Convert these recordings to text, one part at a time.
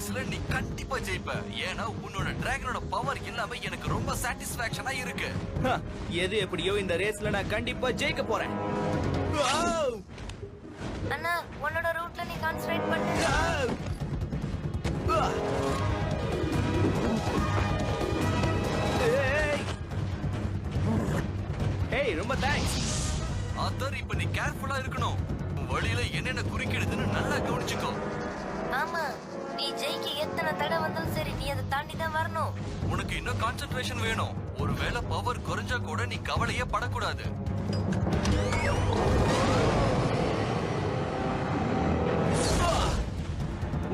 ரேஸ்ல நீ கண்டிப்பா ஜெயிப்ப. ஏன்னா உன்னோட டிராகனோட பவர் எல்லாமே எனக்கு ரொம்ப சாட்டிஸ்பாக்சனா இருக்கு. எது எப்படியோ இந்த ரேஸ்ல நான் கண்டிப்பா ஜெயிக்க போறேன். அண்ணா உன்னோட ரூட்ல நீ கான்சன்ட்ரேட் பண்ணு. ஏய் ரொம்ப தேங்க்ஸ். ஆத்தர், இப்ப நீ கேர்ஃபுல்லா இருக்கணும். உன் வழியில என்னென்ன குறுக்கிடுதுன்னு நல்லா கவனிச்சுக்கோ. ஆமா, நீ ஜெயிக்க எத்தனை தடவை வந்தாலும் சரி, நீ அதை தாண்டி தான் வரணும். உனக்கு இன்னும் கான்சென்ட்ரேஷன் வேணும். ஒருவேளை பவர் குறைஞ்சா கூட நீ கவலையே படக்கூடாது.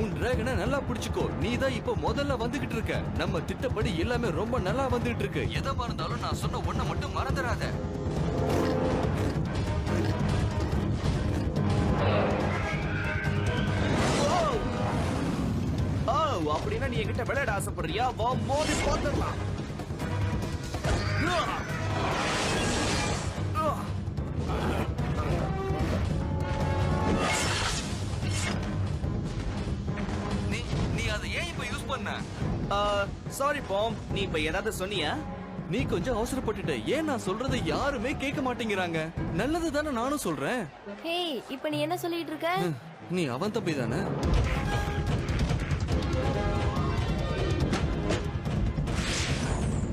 உன் டிராகனை நல்லா பிடிச்சுக்கோ. நீ தான் இப்ப முதல்ல வந்துகிட்டு இருக்க. நம்ம திட்டப்படி எல்லாமே ரொம்ப நல்லா வந்துட்டு இருக்கு. எதமா இருந்தாலும் நான் சொன்ன ஒண்ண மட்டும் மறந்துடாத. அப்படின்னா நீ என்கிட்ட விளையாட ஆசைப்படுறியா? வா மோதி பார்த்துடலாம். நீ அதை ஏன் இப்ப யூஸ் பண்ண? சாரி பாம், நீ இப்ப ஏதாவது சொன்னியா? நீ கொஞ்சம் அவசரப்பட்டுட்ட. ஏன் நான் சொல்றதை யாருமே கேட்க மாட்டேங்கிறாங்க. நல்லது தானே நானும் சொல்றேன். ஹேய், இப்ப நீ என்ன சொல்லிட்டு இருக்க? நீ அவன் தம்பி தானே?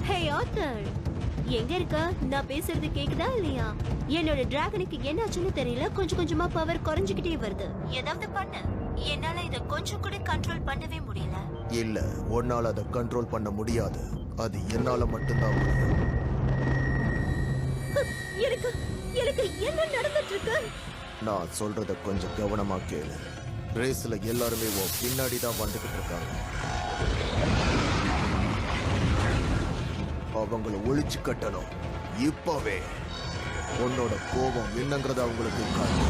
ஹே ஆத்தர், எங்க இருக்க? நான் பேசுறது கேக்குதா இல்லையா? என்னோட டிராகனுக்கு என்னாச்சுன்னு தெரியல, கொஞ்சம் கொஞ்சமா பவர் குறைஞ்சுக்கிட்டே வருது. ஏதாவது பண்ணு. என்னால இத கொஞ்சம் கூட கண்ட்ரோல் பண்ணவே முடியல. இல்ல, உன்னால அதை கண்ட்ரோல் பண்ண முடியாது. அது என்னால மட்டும்தான் முடியும். எனக்கு எனக்கு என்ன நடந்துட்டு இருக்கு? நான் சொல்றத கொஞ்சம் கவனமா கேளு. ரேஸ்ல எல்லாருமே உன் பின்னாடி தான் வந்துகிட்டு இருக்காங்க. அவங்கள ஒழிச்சு கட்டணும் இப்பவே. உன்னோட கோபம் என்னங்கிறத அவங்களுக்கு காட்டு.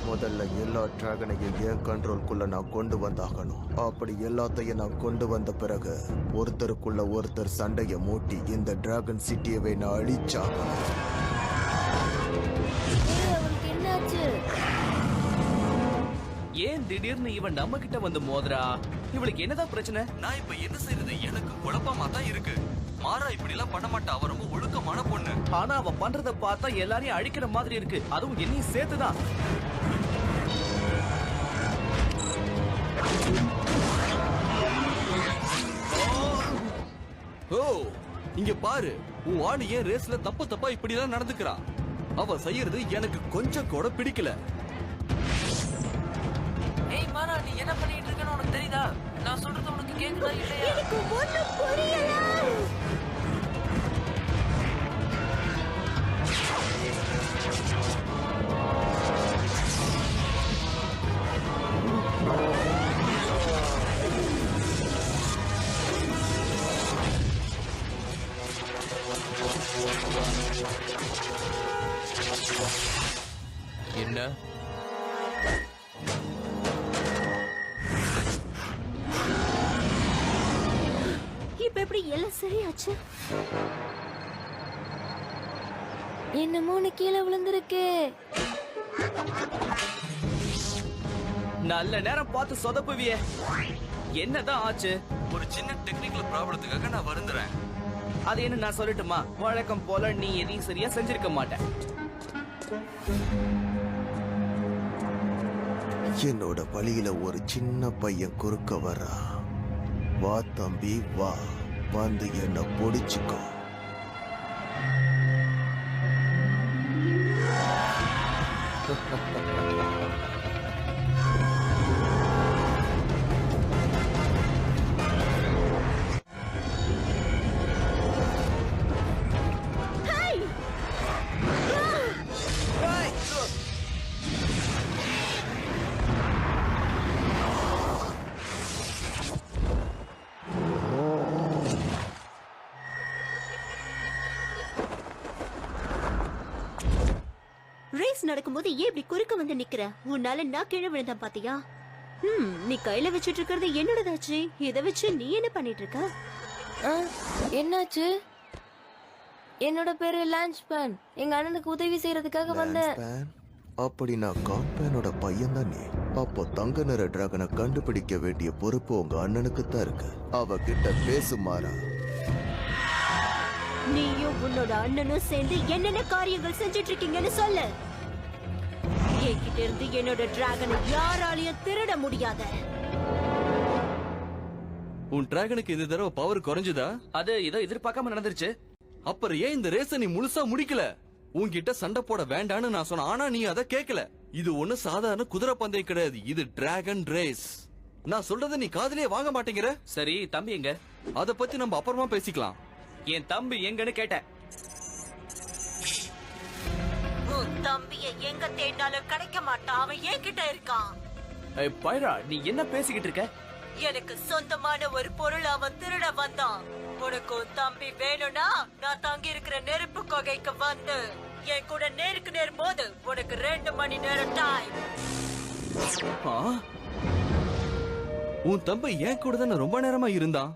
முதல்ல எல்லா டிராகனையும் என் கண்ட்ரோல்குள்ள நான் கொண்டு வந்தாகணும். அப்படி எல்லாத்தையும் நான் கொண்டு வந்த பிறகு ஒருத்தருக்குள்ள ஒருத்தர் சண்டைய மூட்டி இந்த டிராகன் சிட்டியவே நான் அழிச்சாகணும். அவளுக்கு என்னாச்சு? ஏன் திடீர்னு இவன் நம்ம கிட்ட வந்து மோதுறா? இவளுக்கு என்னதான் பிரச்சனை? நான் இப்ப என்ன செய்யறது? எனக்கு குழப்பமா தான் இருக்கு. மாறா இப்படி எல்லாம் பண்ண மாட்டா. அவ ரொம்ப ஒழுக்கமான பொண்ணு. ஆனா அவ பண்றத பார்த்தா எல்லாரையும் அழிக்கிற மாதிரி இருக்கு. அதுவும் என்னையும் சேர்த்துதான். ஓ, இங்க பாரு. உன் ஆளு ஏன் ரேஸ்ல தப்பா இப்படிதான் நடந்துக்கிறான். அவ செய்யறது எனக்கு கொஞ்சம் கூட பிடிக்கல. ஏய் மாறா, நீ என்ன பண்ணிட்டு இருக்கன்னு உனக்கு தெரியுதா? நான் சொல்றது உனக்கு கேக்குதா இல்லையா? எனக்கு ஒண்ணும் புரியல. என்ன? இப்ப எப்படி எல்லாம் சரியாச்சு? என்னமோ நீ கீழே விழுந்திருக்கு. நல்ல நேரம் பார்த்து சொதப்புவியே. என்னதான் ஆச்சு? ஒரு சின்ன டெக்னிக்கல் ப்ராப்ளத்துக்காக நான் வருந்துறேன். அது என்ன நான் சொல்லட்டுமா? வழக்கம் போல நீ எதையும் சரியா செஞ்சிருக்க மாட்ட. என்னோட வழியில ஒரு சின்ன பையன் குறுக்க வரா. வா தம்பி வா, வந்து என்ன பொடிச்சுக்கோ. ரேஸ் நடக்கும்போது ஏன் இப்படி குறுக்க வந்து நிக்கிற? உன்னால நான் கீழே விழுந்தேன் பாத்தியா? நீ கையில வச்சிட்டு இருக்கிறது என்னோடதாச்சு. இத வச்சு நீ என்ன பண்ணிட்டு இருக்க? என்னாச்சு? என்னோட பேரு லான்ச் பேன். எங்க அண்ணனுக்கு உதவி செய்யறதுக்காக வந்தேன். Lanspan? அப்படி நான் கான்பேனோட பையன் தான் நீ. அப்போ தங்க நிற டிராகனை கண்டுபிடிக்க வேண்டிய பொறுப்பு உங்க அண்ணனுக்கு தான் இருக்கு. அவகிட்ட பேசுமாறா. நீயும் உன்னோட அண்ணனும் சேர்ந்து என்னென்ன காரியங்கள் செஞ்சுட்டு இருக்கீங்கன்னு சொல்லு. என்கிட்ட இருந்து என்னோட டிராகனை யாராலையும் திருட முடியாத. உன் டிராகனுக்கு இந்த தடவை பவர் குறைஞ்சுதா? அது ஏதோ எதிர்பார்க்காம நடந்துருச்சு. அப்புறம் ஏன் இந்த ரேஸ நீ முழுசா முடிக்கல? உன்கிட்ட சண்டை போட வேண்டான்னு நான் சொன்னேன், ஆனா நீ அதை கேட்கல. இது ஒண்ணு சாதாரண குதிரை பந்தயம் கிடையாது, இது டிராகன் ரேஸ். நான் சொல்றதை நீ காதுலயே வாங்க மாட்டேங்கிற. சரி, தம்பி எங்க? அத பத்தி நம்ம அப்புறமா பேசிக்கலாம். என் தம்பி எங்கன்னு கேட்டேன். உன் தம்பியை எங்க தேடினாலும் கிடைக்க மாட்டான். அவன் என்கிட்ட இருக்கான். ஏய் பைரா, நீ என்ன பேசிக்கிட்டு இருக்க? எனக்கு சொந்தமான ஒரு பொருள் அவன் திருட வந்தான். உனக்கு உன் தம்பி வேணும்னா நான் தங்கி இருக்கிற நெருப்பு கொகைக்கு வந்து என் கூட நேருக்கு நேர் மோது. உனக்கு 2 மணி நேரம் டைம். ஆ? உன் தம்பி ஏன் கூட தானே ரொம்ப நேரமா இருந்தான்.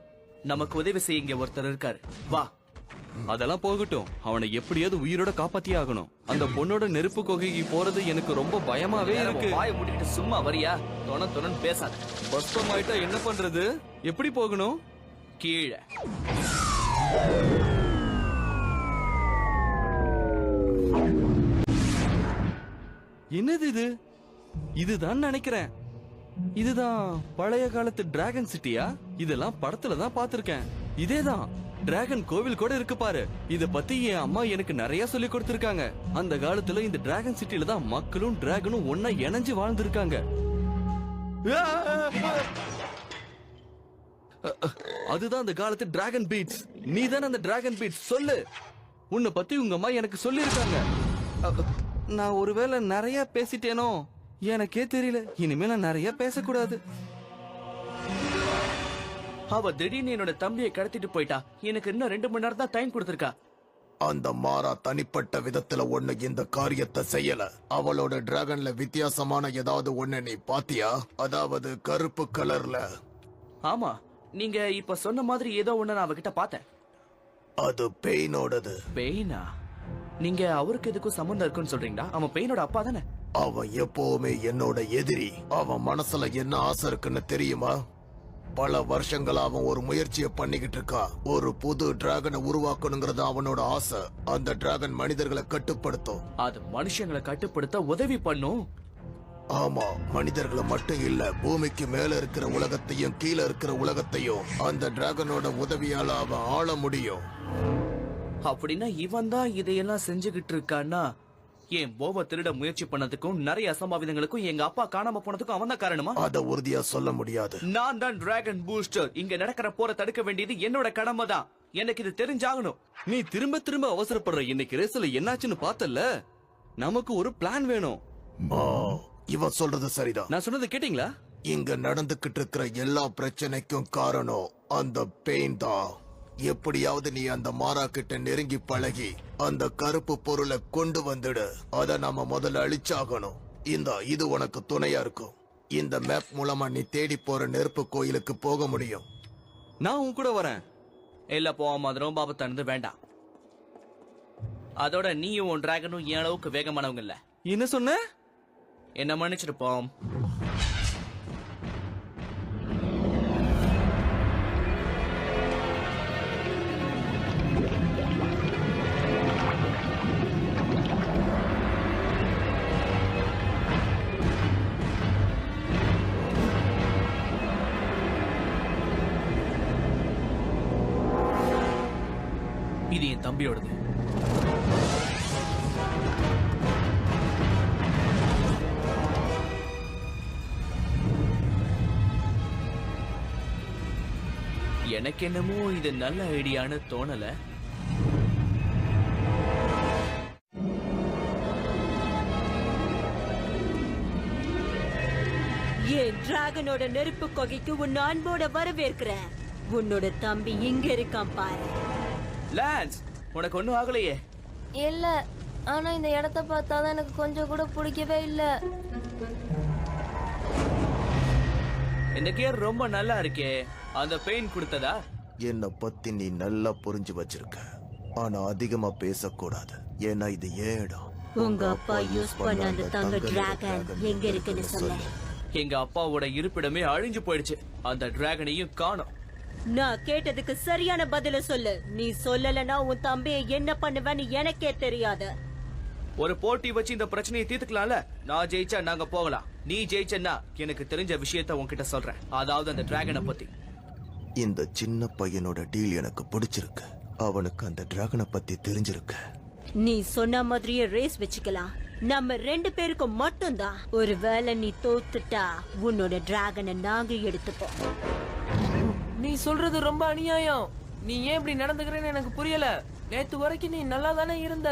நமக்கு உதவி செய்ய இங்க ஒருத்தர் இருக்காரு. வா. அதெல்லாம் போகட்டும், அவனை எப்படியாவது உயிரோட காப்பாத்தியே ஆகணும். அந்த பொண்ணோட நெருப்பு கொகைக்கு போறது எனக்கு ரொம்ப பயமாவே இருக்கு. வாயை மூடிக்கிட்டு சும்மா வரியா? தொணன்னு பேசாத. பஸ்பம் ஆயிட்டா என்ன பண்றது? எப்படி போகணும்? கீழே. என்னது இது? இதுதான் நினைக்கிறேன். இதுதான் பழைய காலத்து டிராகன் சிட்டியா? இதெல்லாம் படத்துல தான் பாத்திருக்கேன். இதேதான் டிராகன் கோவில் கூட இருக்கு பாரு. இத பத்தி என் அம்மா எனக்கு நிறைய சொல்லி கொடுத்திருக்காங்க. அந்த காலத்துல இந்த டிராகன் சிட்டில தான் மக்களும் டிராகனும் ஒன்னா இணைஞ்சு வாழ்ந்திருக்காங்க. அதுதான் அந்த காலத்து டிராகன் பீட்ஸ். நீ தானே அந்த டிராகன் பீட்ஸ்? சொல்லு. உன்னை பத்தி உங்க அம்மா எனக்கு சொல்லி இருக்காங்க. நான் ஒருவேளை நிறைய பேசிட்டேனோ எனக்கே தெரியல. இனிமே நான் நிறைய பேசக்கூடாது. அவ திடீர்னு என்னோட தம்பியை கடத்திட்டு போயிட்டா. எனக்கு இன்னும் 2 மணி நேரம் தான் டைம் கொடுத்திருக்கா. அந்த மாறா தனிப்பட்ட விதத்துல ஒண்ணு இந்த காரியத்தை செய்யல. அவளோட டிராகன்ல வித்தியாசமான ஏதாவது ஒண்ணு நீ பாத்தியா? அதாவது கருப்பு கலர்ல. ஆமா, நீங்க இப்ப சொன்ன மாதிரி ஏதோ ஒண்ணு நான் அவகிட்ட பார்த்தேன். அது பெயினோடது. பெயினா? நீங்க அவருக்கு எதுக்கும் சம்பந்தம் இருக்குன்னு சொல்றீங்களா? அவன் பெயினோட அப்பா தானே? அவன் எப்பவுமே என்னோட எதிரி. அவன் மனசுல என்ன ஆசை இருக்குன்னு தெரியுமா? பல வருஷங்களா அவன் ஒரு முயற்சியை பண்ணிக்கிட்டு இருக்கா. ஒரு புது டிராகனை உருவாக்கணுங்கிறது அவனோட ஆசை. அந்த டிராகன் மனிதர்களை கட்டுப்படுத்தும். அது மனுஷங்களை கட்டுப்படுத்த உதவி பண்ணும். ஆமா, மனிதர்களை மட்டும் இல்ல, பூமிக்கு மேல இருக்கிற உலகத்தையும் கீழே இருக்கிற உலகத்தையும் அந்த டிராகனோட உதவியால அவன் ஆள முடியும். அப்படின்னா இவன் தான் இதையெல்லாம் செஞ்சுகிட்டு இருக்கான்னா, என் போவ திருட முயற்சி பண்ணதுக்கும் நிறைய அசம்பாவிதங்களுக்கும் எங்க அப்பா காணாம போனதுக்கும் அவன் தான் காரணமா? அத உறுதியா சொல்ல முடியாது. நான் தான் டிராகன் பூஸ்டர். இங்க நடக்கிற போற தடுக்க வேண்டியது என்னோட கடமை தான். எனக்கு இது தெரிஞ்சாகணும். நீ திரும்ப திரும்ப அவசரப்படுற. இன்னைக்கு ரேஸ்ல என்னாச்சுன்னு பார்த்தல. நமக்கு ஒரு பிளான் வேணும். இவன் சொல்றது சரிதான். நான் சொன்னது கேட்டீங்களா? இங்க நடந்துகிட்டு இருக்கிற எல்லா பிரச்சனைக்கும் காரணம் அந்த பெயின் தான். எப்படியாவது நீ அந்த மாறா கிட்ட நெருங்கி பழகி அந்த கருப்பு பொருளை கொண்டு வந்துடு. அத நாம முதல்ல அழிச்சாகணும். இது உனக்கு துணையா இருக்கும். இந்த மேப் மூலமா நீ தேடி போற நெருப்பு கோயிலுக்கு போக முடியும். நான் உன் கூட வரேன். இல்ல போவாம, அது ரொம்ப ஆபத்தானது. வேண்டாம். அதோட நீயும் உன் டிராகனும் என் அளவுக்கு வேகமானவங்க இல்ல. என்ன சொன்ன? என்ன மன்னிச்சிருப்போம். இது என் தம்பியோடது. எனக்கு என்னமோ இது நல்ல ஐடியான்னு தோணல. என் டிராகனோட நெருப்பு கொகைக்கு உன் அன்போட வரவேற்கிறேன். உன்னோட தம்பி இங்க இருக்கான் பாரு. லான்ஸ், உனக்கு ஒண்ணும் ஆகலையே? இல்ல, ஆனா இந்த இடத்த பார்த்தாதான் எனக்கு கொஞ்சம் கூட பிடிக்கவே இல்ல. இந்த கியர் ரொம்ப நல்லா இருக்கே. அந்த பெயின் கொடுத்ததா? என்ன பத்தி நீ நல்லா புரிஞ்சு வச்சிருக்க. ஆனா அதிகமா பேசக்கூடாது, ஏன்னா இது ஏன் இடம். உங்க அப்பா யூஸ் பண்ண அந்த தங்க டிராகன் எங்க இருக்குன்னு சொல்ல. எங்க அப்பாவோட இருப்பிடமே அழிஞ்சு போயிடுச்சு. அந்த டிராகனையும் காணோம். நான் கேட்டதுக்கு சரியான பதில சொல்லு. நீ சொல்லலனா உன் தம்பியை என்ன பண்ணுவேன்னு எனக்கே தெரியாது. ஒரு போட்டி வச்சு இந்த பிரச்சனையை தீர்த்துக்கலாம்ல. நான் ஜெயிச்சா நாங்க போகலாம். நீ ஜெயிச்சன்னா எனக்கு தெரிஞ்ச விஷயத்த உன்கிட்ட சொல்றேன். அதாவது அந்த டிராகனை பத்தி. இந்த சின்ன பையனோட டீல் எனக்கு பிடிச்சிருக்கு. அவனுக்கு அந்த டிராகனை பத்தி தெரிஞ்சிருக்கு. நீ சொன்ன மாதிரியே ரேஸ் வச்சுக்கலாம். நம்ம 2 பேருக்கும் மட்டும்தான். ஒருவேளை நீ தோத்துட்டா உன்னோட டிராகனை நாங்க எடுத்துப்போம். நீ சொல்றது ரொம்ப அநியாயம். நீ ஏன் இப்படி நடந்துக்கிறேன்னு எனக்கு புரியல. நேத்து வரைக்கும் நீ நல்லா தானே இருந்த.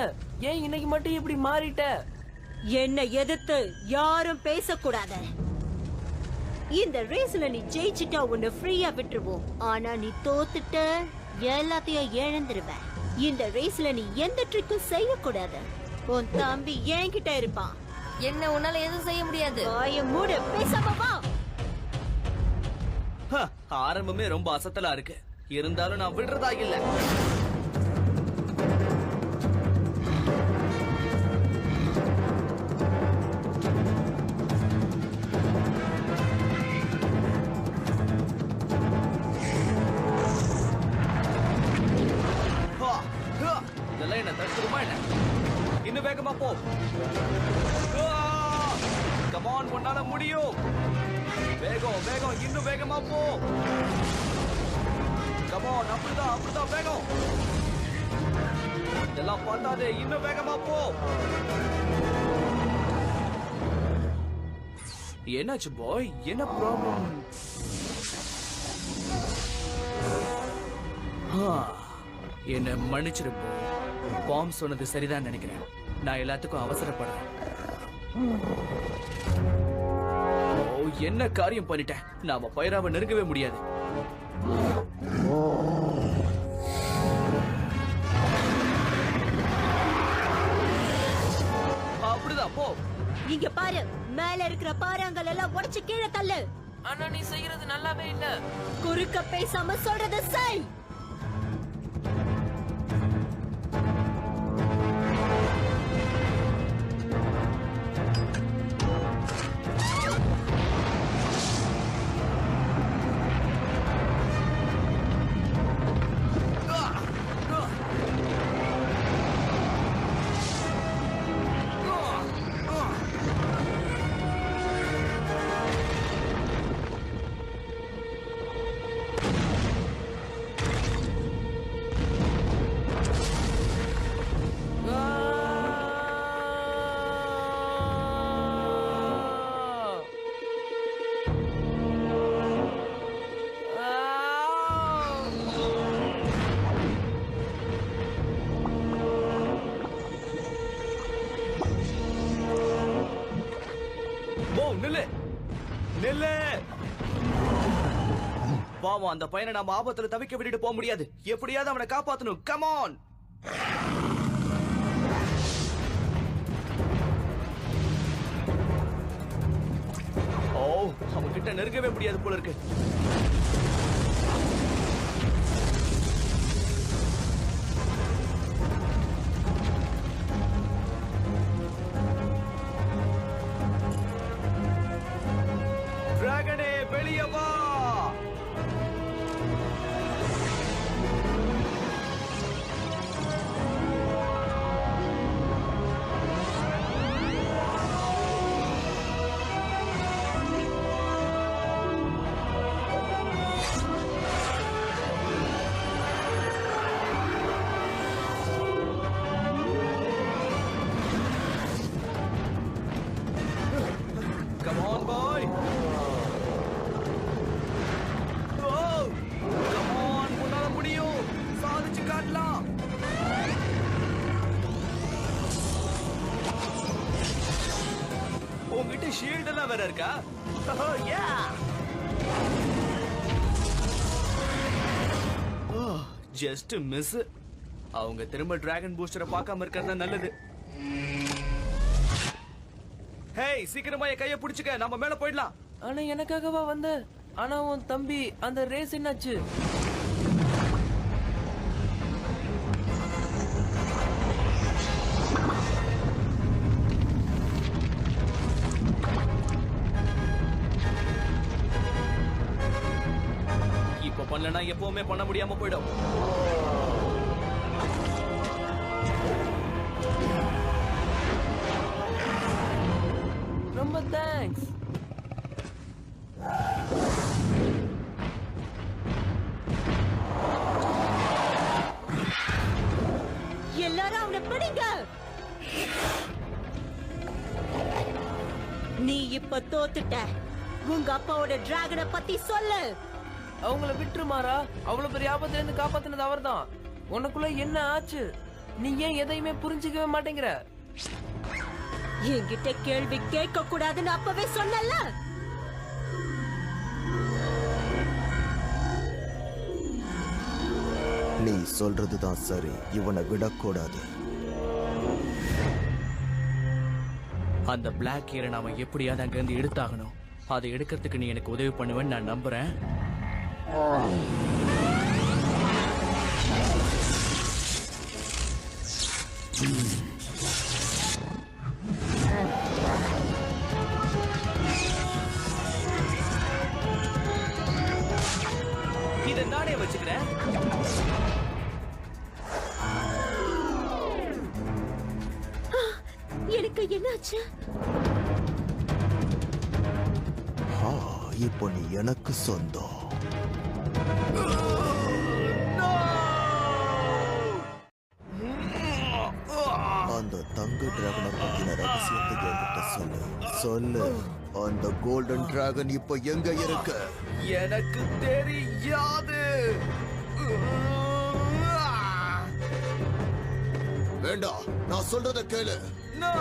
ஏன் இன்னைக்கு மட்டும் இப்படி மாறிட்ட? என்ன எதிர்த்து யாரும் பேசக்கூடாது. இந்த ரேஸ்ல நீ ஜெயிச்சிட்டா உன்னை ஃப்ரீயா விட்டுருவோம். ஆனா நீ தோத்துட்ட எல்லாத்தையும் இழந்துருவ. இந்த ரேஸ்ல நீ எந்த ட்ரிக்கும் செய்யக்கூடாது. உன் தம்பி என்கிட்ட இருப்பான். என்ன உன்னால எதுவும் செய்ய முடியாது. வாய மூடு, பேசாம வா. ஆரம்பமே ரொம்ப அசத்தலா இருக்கு. இருந்தாலும் நான் விடுறதா இல்ல. இதெல்லாம் என்ன தடுத்துருமா என்ன? இன்னும் வேகமா போ. கமான், உன்னால முடியும். வேகம் வேகம், இன்னும் வேகமா போ. கமான், அப்படிதான் வேகம். இதெல்லாம் பார்த்தாதே, இன்னும் வேகமா போ. என்னாச்சு பாய்? என்ன ப்ராப்ளம்? என்ன மன்னிச்சிருப்போம். பாம் சொன்னது சரிதான் நினைக்கிறேன். நான் எல்லாத்துக்கும் அவசரப்படுறேன். என்ன காரியம் பண்ணிட்டேன். நாம பைராவை நெருங்கவே முடியாது. அப்படிதான் போ. இங்க பாரு, மேல இருக்கிற பாறாங்கல் எல்லாம் உடைச்சு கீழே தள்ளு. ஆனா நீ செய்யறது நல்லாவே இல்ல. குறுக்க பேசாம சொல்றத செய். பாவம், அந்த பையனை நாம ஆபத்துல தவிக்க விட்டுட்டு போக முடியாது. எப்படியாவது அவனை காப்பாத்தணும். கமான். ஓ, அவன் கிட்ட நெருங்கவே முடியாது போல இருக்கு. டிராகனே, வெளியே வா. Come on, boy. Oh, come on, உன்னால முடியும். சாதிச்சு காட்டலாம். உங்ககிட்ட ஷீல்ட் எல்லாம் வேற இருக்கா? Just miss. அவங்க திரும்ப டிராகன் பூஸ்டரை பார்க்காம இருக்கிறது நல்லது. ஹேய், சீக்கிரமா என் கையை பிடிச்சுக்க. நம்ம மேல போயிடலாம். ஆனா எனக்காகவா வந்த? ஆனா உன் தம்பி அந்த ரேஸ் என்னாச்சு? இப்ப பண்ணலனா எப்பவுமே பண்ண முடியாம போயிடும். ரொம்ப தேங்க்ஸ். எல்லாரும் அவனை பிடிங்க. நீ இப்ப தோத்துட்ட. உங்க அப்பாவோட டிராகனை பத்தி சொல்லு. அவங்கள விட்டுருமாரா? அவ்வளவு பெரிய ஆபத்துல இருந்து காப்பாத்தினது அவர்தான். உனக்குள்ள என்ன ஆச்சு? நீ ஏன் எதையுமே புரிஞ்சுக்கவே மாட்டேங்கிற? என்கிட்ட கேள்வி கேட்க கூடாதுன்னு அப்பவே சொன்னல. நீ சொல்றதுதான் சரி. இவனை விடக்கூடாது. அந்த பிளாக் ஹியரை நாம எப்படியாவது அங்க இருந்து எடுத்தாகணும். அதை எடுக்கிறதுக்கு நீ எனக்கு உதவி பண்ணுவேன்னு நான் நம்புறேன். இதை நானே வச்சுக்கிறேன். எனக்கு என்னாச்சு? இப்போ நீ எனக்கு சொந்தம். அந்த தங்க டிராகனை பத்தின ரகசியத்தை என்கிட்ட சொல்லு. சொல்லு. அந்த கோல்டன் டிராகன் இப்ப எங்க இருக்கு? எனக்கு தெரியாது. வேண்டாம், நான் சொல்றத கேளு. No!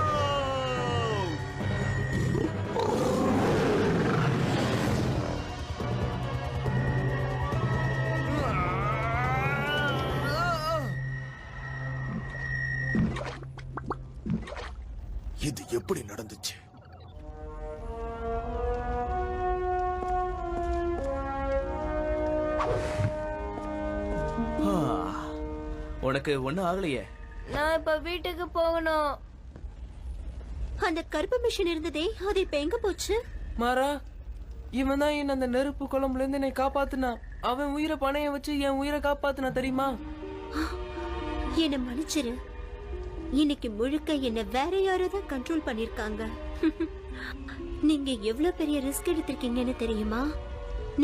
இது எப்படி நடந்துச்சு? உனக்கு ஒண்ணும் ஆகலையே? நான் இப்ப வீட்டுக்கு போகணும். அந்த கருப்பு மிஷின் இருந்ததே, அது இப்ப எங்க போச்சு? மாறா, இவன் தான் என்ன அந்த நெருப்பு குழம்புல இருந்து என்னை காப்பாத்துனான். அவன் உயிரை பணைய வச்சு என் உயிரை காப்பாத்துனா தெரியுமா? என்ன மன்னிச்சிரு. இன்னைக்கு முழுக்க என்ன வேற யாரோ தான் கண்ட்ரோல் பண்ணிருக்காங்க. நீங்க எவ்வளவு பெரிய ரிஸ்க் எடுத்திருக்கீங்கன்னு தெரியுமா?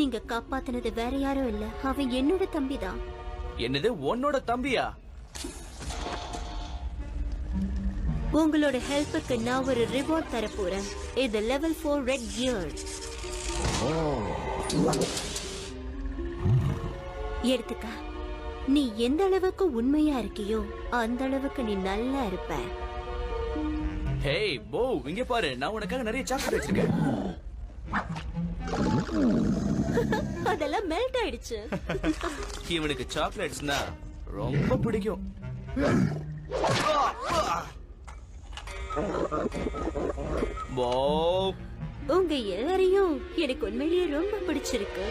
நீங்க காப்பாத்தினது வேற யாரும் இல்ல, அவன் என்னோட தம்பி தான். என்னது, உன்னோட தம்பியா? உங்களோட ஹெல்ப்புக்கு நான் ஒரு ரிவார்ட் தர போறேன். இது லெவல் 4 ரெட் கியர். எடுத்துக்க. நீ எந்த அளவுக்கு உண்மையா இருக்கியோ அந்த அளவுக்கு நீ நல்லா இருப்ப. ஹேய் போ, இங்க பாரு, நான் உனக்காக நிறைய சாக்லேட் வச்சிருக்கேன். அதெல்லாம் மெல்ட் ஆயிடுச்சு. இவனுக்கு சாக்லேட்ஸ்னா ரொம்ப பிடிக்கும். போ, உங்க எல்லாரையும் எனக்கு உண்மையிலேயே ரொம்ப பிடிச்சிருக்கு.